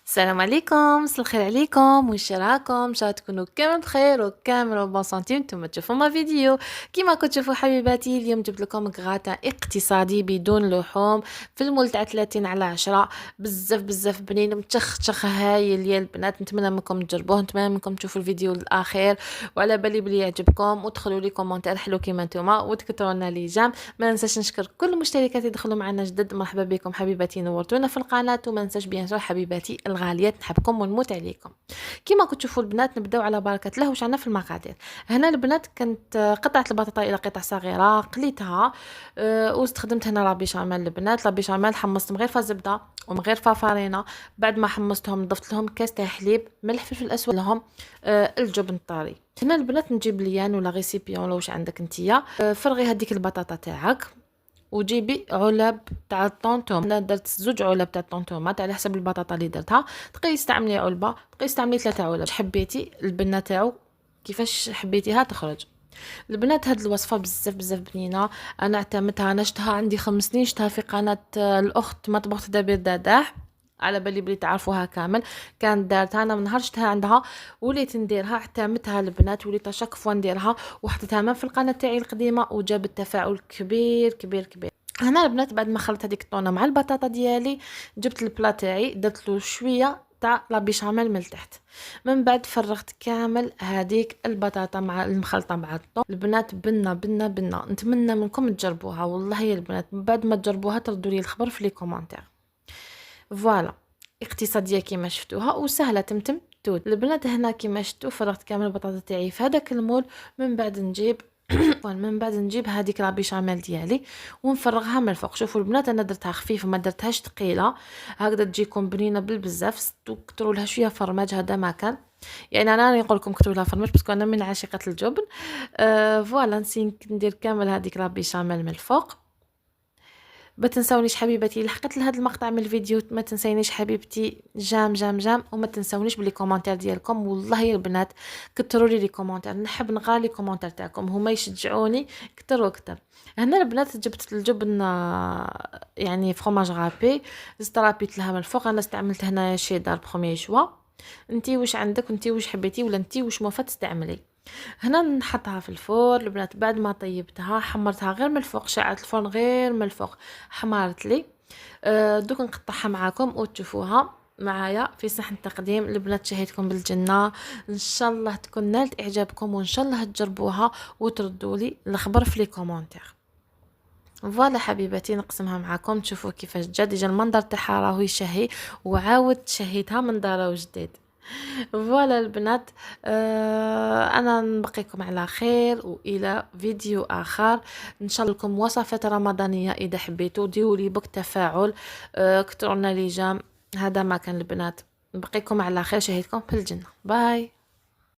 السلام عليكم، مساء الخير عليكم، واش راكم؟ ان شاء الله تكونوا كامل بخير وكامل بون سونتي وانتم تشوفوا ما فيديو. كيما كنتوا تشوفوا حبيباتي، اليوم جبت لكم غراتا اقتصادي بدون لحوم في المول تاع 30/10. بزاف بزاف بنين متشخ هايل يا البنات. نتمنى منكم تجربوه، نتمنى منكم تشوفوا الفيديو للاخير، وعلى بالي بلي يعجبكم، ودخلوا لي كومونتير حلو كيما نتوما، وتكتبوا لنا لي جام. ما ننساش نشكر كل المشتركات اللي دخلوا معنا جدد. مرحبا بكم حبيباتي، نورتونا في القناه. وما ننساش بيان سور حبيباتي الغاليات، نحبكم ونموت عليكم. كيما كنتوا تشوفوا البنات، نبداو على بركه الله. واش عندنا في المقادير؟ هنا البنات كانت قطعه البطاطا الى قطع صغيره، قليتها واستخدمت هنا لا بيشاميل. البنات لا بيشاميل حمصت مغرفه زبده ومغرفه فرينه. بعد ما حمصتهم ضفت لهم كاس تاع حليب، ملح، فلفل اسود، لهم الجبن الطري. هنا البنات نجيب ليان ولا ريسيبيون ولا واش عندك نتيا. فرغي هذيك البطاطا تاعك وجيبي علب تاع الطونطوم. انا درت 2 علب تاع الطونطومات على حسب البطاطا اللي درتها. تقدري تستعملي علبه، تقدري تستعملي 3 علب، حبيتي البنه تاعو كيفاش حبيتيها تخرج. البنات هاد الوصفه بزاف بزاف بنينه. انا اعتمدتها، انا شفتها عندي 5 سنين، شفتها في قناه الاخت مطبخ دبير داداح، على بالي بلي تعرفوها كامل. كانت دارتها، انا من نهار شفتها عندها وليت نديرها، اعتمدتها البنات، وليت شاك فوا نديرها، وحطيتها ما في القناه تاعي القديمه، وجابت تفاعل كبير كبير كبير. هنا البنات بعد ما خلطت هذيك الطونه مع البطاطا ديالي، جبت البلا تاعي، درت له شويه تاع لا بيشاميل من تحت. من بعد فرغت كامل هذيك البطاطا مع المخلطه مع الطون. البنات بنه بنه بنه. نتمنى منكم تجربوها، والله يا البنات بعد ما تجربوها تردوا لي الخبر في لي كومونتير. فوالا، اقتصاديه كيما شفتوها وسهله تمتم تود. البنات هنا كيما شفتوا فرغت كامل البطاطا تاعي في هذاك المول. من بعد نجيب من بعد نجيب هذيك لا بيشاميل ديالي ونفرغها من الفوق. شوفوا البنات، انا درتها خفيفه ما درتهاش ثقيله، هكذا تجيكم بنينه بالبزاف. كثروا لها شويه فرماج، هذا ما كان يعني. انا راني نقول لكم كثروا لها فرماج باسكو انا من عاشقه الجبن. فوالا، نسيت ندير كامل هذيك لا بيشاميل من الفوق. ما تنسونيش حبيبتي، لحقت لهذا المقطع من الفيديو ما تنسينيش حبيبتي جام جام جام، وما تنسونيش بلي كومونتير ديالكم. والله يا البنات كثروا لي كومونتير، نحب نقرا لي كومونتير تاعكم، هما يشجعوني كثر وكثر. هنا البنات جبت الجبن يعني فروماج رابي، استرابيت لها من الفوق. انا استعملت هنا شيدار بخومي شوا. انتي واش عندك، انتي واش حبيتي، ولا انتي واش موفا تستعملي. هنا نحطها في الفرن البنات. بعد ما طيبتها حمرتها غير من الفوق، شعلت الفرن غير من الفوق، حمرت لي. دوك نقطعها معاكم وتشوفوها معايا في صحن تقديم. البنات شهيتكم بالجنه، ان شاء الله تكون نالت اعجابكم، وان شاء الله تجربوها وتردوا لي الخبر في لي كومونتير. فوالا حبيباتي، نقسمها معاكم تشوفوا كيفاش ديجا المنظر تاعها راهو يشهي، وعاود شهيتها من دار جديد. فوالا البنات، انا نبقيكم على خير والى فيديو اخر. ان شاء الله لكم وصفات رمضانيه اذا حبيتوا ديروا لي بك تفاعل، كترونا لي جام. هذا ما كان البنات، نبقيكم على خير، شهيتكم في الجنه. باي.